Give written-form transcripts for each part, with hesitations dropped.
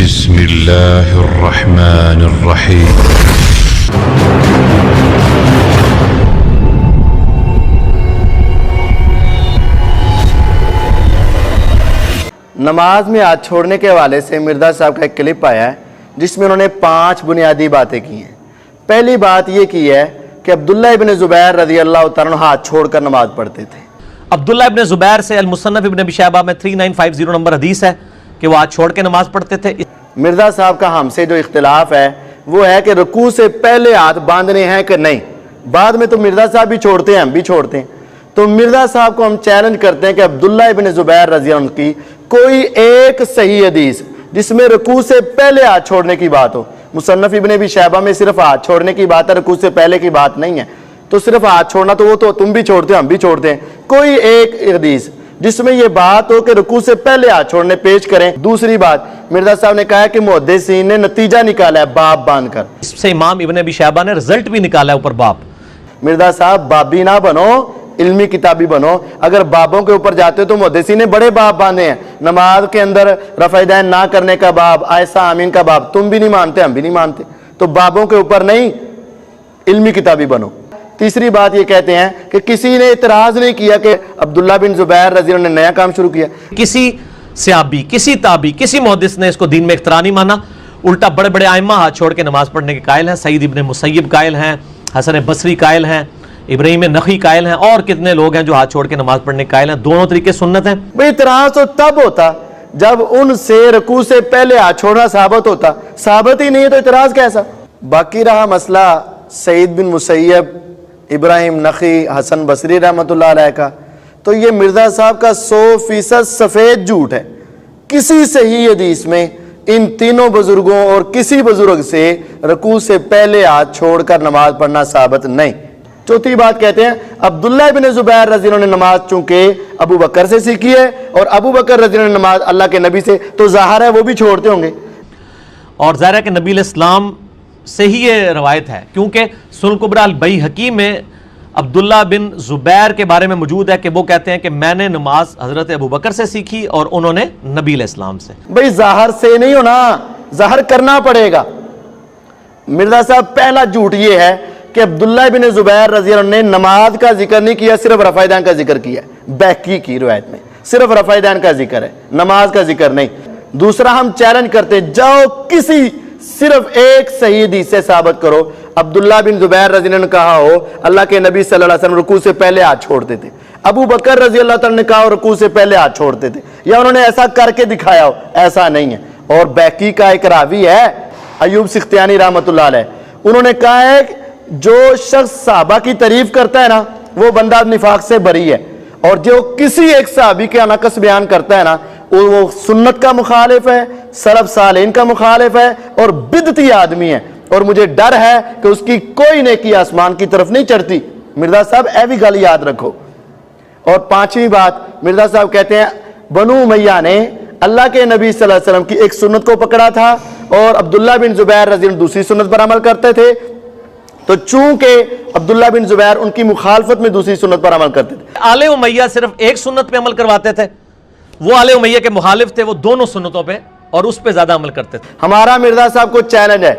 بسم اللہ الرحمن الرحیم۔ نماز میں ہاتھ چھوڑنے کے حوالے سے مرزا صاحب کا ایک کلپ آیا ہے جس میں انہوں نے 5 بنیادی باتیں کی ہیں۔ پہلی بات یہ کی ہے کہ عبداللہ ابن زبیر رضی اللہ تعالیٰ عنہ ہاتھ چھوڑ کر نماز پڑھتے تھے۔ عبداللہ ابن زبیر سے المصنف ابن ابی شیبہ میں 3950 نمبر حدیث ہے کہ وہ ہاتھ چھوڑ کے نماز پڑھتے تھے۔ مرزا صاحب کا ہم سے جو اختلاف ہے وہ ہے کہ رکوع سے پہلے ہاتھ باندھنے ہیں کہ نہیں۔ بعد میں تو مرزا صاحب بھی چھوڑتے ہیں، ہم بھی چھوڑتے ہیں۔ تو مرزا صاحب کو ہم چیلنج کرتے ہیں کہ عبداللہ ابن زبیر رضی اللہ عنہ کی کوئی ایک صحیح حدیث جس میں رکوع سے پہلے ہاتھ چھوڑنے کی بات ہو۔ مصنف ابن ابی شیبہ میں صرف ہاتھ چھوڑنے کی بات ہے، رکوع سے پہلے کی بات نہیں ہے۔ تو صرف ہاتھ چھوڑنا تو وہ تو تم بھی چھوڑتے ہو، ہم بھی چھوڑتے ہیں۔ کوئی ایک حدیث جس میں یہ بات ہو کہ رکوع سے پہلے ہاتھ چھوڑنے پیش کریں۔ دوسری بات مرزا صاحب نے کہا ہے کہ محدثین نے نتیجہ نکالا ہے باب باندھ کر، اس سے امام ابن ابی شیبہ نے رزلٹ بھی نکالا ہے اوپر باب۔ مرزا صاحب بابی نہ بنو، علمی کتابی بنو۔ اگر بابوں کے اوپر جاتے تو محدثین نے بڑے باب باندھے ہیں۔ نماز کے اندر رفع دین نہ کرنے کا باب، آیسہ آمین کا باب، تم بھی نہیں مانتے، ہم بھی نہیں مانتے۔ تو بابوں کے اوپر نہیں، علمی کتابی بنو۔ تیسری بات یہ کہتے ہیں کہ کسی نے اعتراض نہیں کیا کہ عبداللہ بن زبیر رضی اللہ عنہ نے نیا کام شروع کیا۔ کسی صحابی، کسی تابعی، کسی محدث نے اس کو دین میں اختراع نہیں مانا، الٹا بڑے بڑے ائمہ ہاتھ چھوڑ کے نماز پڑھنے کے قائل ہیں۔ سعید ابن مسیب قائل ہیں، حسن بصری قائل ہیں، ابراہیم نخعی قائل ہیں، اور کتنے لوگ ہیں جو ہاتھ چھوڑ کے نماز پڑھنے کے قائل ہیں۔ دونوں طریقے سنت ہیں۔ بھئی اعتراض تو تب ہوتا جب ان سے رکوع سے پہلے ہاتھ چھوڑنا ثابت ہوتا، ثابت ہی نہیں ہے تو اعتراض کیسا؟ باقی رہا مسئلہ سعید بن مسیب، ابراہیم نخعی، حسن بصری رحمۃ اللہ علیہ کا، تو یہ مرزا صاحب کا 100% سفید جھوٹ ہے۔ کسی صحیح حدیث میں ان تینوں بزرگوں اور کسی بزرگ سے رکوع سے پہلے ہاتھ چھوڑ کر نماز پڑھنا ثابت نہیں۔ چوتھی بات کہتے ہیں عبداللہ ابن زبیر رضی اللہ عنہ نے نماز چونکہ ابو بکر سے سیکھی ہے اور ابو بکر رضی اللہ عنہ نے نماز اللہ کے نبی سے، تو ظاہر ہے وہ بھی چھوڑتے ہوں گے۔ اور ظاہر ہے کہ نبی علیہ السلام سے ہی یہ روایت ہے، کیونکہ سنن کبریٰ البیہقی میں عبداللہ بن زبیر کے بارے میں موجود ہے کہ وہ کہتے ہیں کہ میں نے نماز حضرت ابو بکر سے سیکھی اور انہوں نے نبی علیہ السلام سے۔ بھئی ظاہر سے نہیں ہونا، ظاہر کرنا پڑے گا۔ مرزا صاحب پہلا جھوٹ یہ ہے کہ عبداللہ بن زبیر رضی اللہ عنہ نے نماز کا ذکر نہیں کیا، صرف رفع دین کا ذکر کیا ہے۔ بیہقی کی روایت میں صرف رفع دین کا ذکر ہے، نماز کا ذکر نہیں۔ دوسرا ہم چیلنج کرتے ہیں، جاؤ کسی صرف ایک صحیح حدیث سے ثابت کرو عبداللہ بن زبیر رضی اللہ عنہ نے کہا ہو اللہ کے نبی صلی اللہ علیہ وسلم رکوع سے پہلے ہاتھ چھوڑتے تھے، ابو بکر رضی اللہ تعالیٰ نے کہا ہو رکوع سے پہلے ہاتھ چھوڑتے تھے، یا انہوں نے ایسا کر کے دکھایا ہو، ایسا نہیں ہے۔ اور بیہقی کا ایک راوی ہے ایوب سختیانی رحمۃ اللہ علیہ، انہوں نے کہا ہے کہ جو شخص صحابہ کی تعریف کرتا ہے نا وہ بندہ نفاق سے بری ہے، اور جو کسی ایک صحابی کے نقص بیان کرتا ہے نا وہ سنت کا مخالف ہے، سلف صالحین کا مخالف ہے اور بدعتی آدمی ہے، اور مجھے ڈر ہے کہ اس کی کوئی نیکی آسمان کی طرف نہیں چڑھتی۔ مرزا صاحب اے بھی گل یاد رکھو۔ اور پانچویں بات مرزا صاحب کہتے ہیں بنو امیہ نے اللہ کے نبی صلی اللہ علیہ وسلم کی ایک سنت کو پکڑا تھا اور عبداللہ بن زبیر رضی اللہ عنہ دوسری سنت پر عمل کرتے تھے، تو چونکہ عبداللہ بن زبیر ان کی مخالفت میں دوسری سنت پر عمل کرتے تھے۔ آل امیہ صرف ایک سنت پہ عمل کرواتے تھے، وہ آل امیہ کے مخالف تھے، وہ دونوں سنتوں پہ اور اس پہ زیادہ عمل کرتے تھے۔ ہمارا مرزا صاحب کو چیلنج ہے،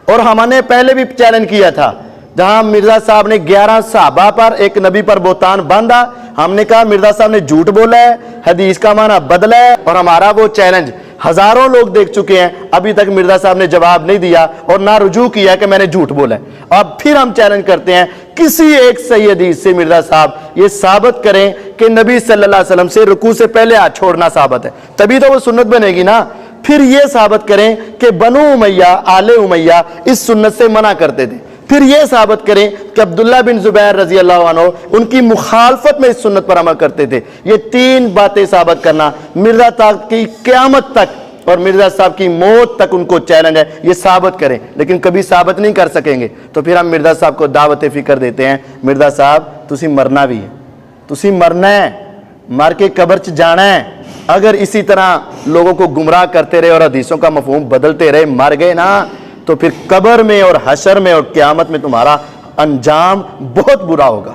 اور ہم نے پہلے بھی چیلنج کیا تھا جہاں مرزا صاحب نے 11 صحابہ پر ایک نبی پر بہتان باندھا، ہم نے کہا مرزا صاحب نے جھوٹ بولا ہے، حدیث کا معنی بدلا ہے، اور ہمارا وہ چیلنج ہزاروں لوگ دیکھ چکے ہیں، ابھی تک مرزا صاحب نے جواب نہیں دیا اور نہ رجوع کیا کہ میں نے جھوٹ بولا ہے۔ اب پھر ہم چیلنج کرتے ہیں کسی ایک صحیح حدیث سے مرزا صاحب یہ ثابت کریں کہ نبی صلی اللہ علیہ وسلم سے رکوع سے پہلے ہاتھ چھوڑنا ثابت ہے، تبھی تو وہ سنت بنے گی نا۔ پھر یہ ثابت کریں کہ بنو امیہ، آل امیہ اس سنت سے منع کرتے تھے، پھر یہ ثابت کریں کہ عبداللہ بن زبیر رضی اللہ عنہ ان کی مخالفت میں اس سنت پر عمل کرتے تھے۔ یہ 3 باتیں ثابت کرنا مرزا صاحب کی قیامت تک اور مرزا صاحب کی موت تک ان کو چیلنج ہے، یہ ثابت کریں، لیکن کبھی ثابت نہیں کر سکیں گے تو پھر ہم مرزا صاحب کو دعوت فکر دیتے ہیں، مرزا صاحب تسی مرنا بھی ہے، تسی مرنا ہے، مر کے قبر چ جانا ہے۔ اگر اسی طرح لوگوں کو گمراہ کرتے رہے اور حدیثوں کا مفہوم بدلتے رہے، مر گئے نا، تو پھر قبر میں اور حشر میں اور قیامت میں تمہارا انجام بہت برا ہوگا۔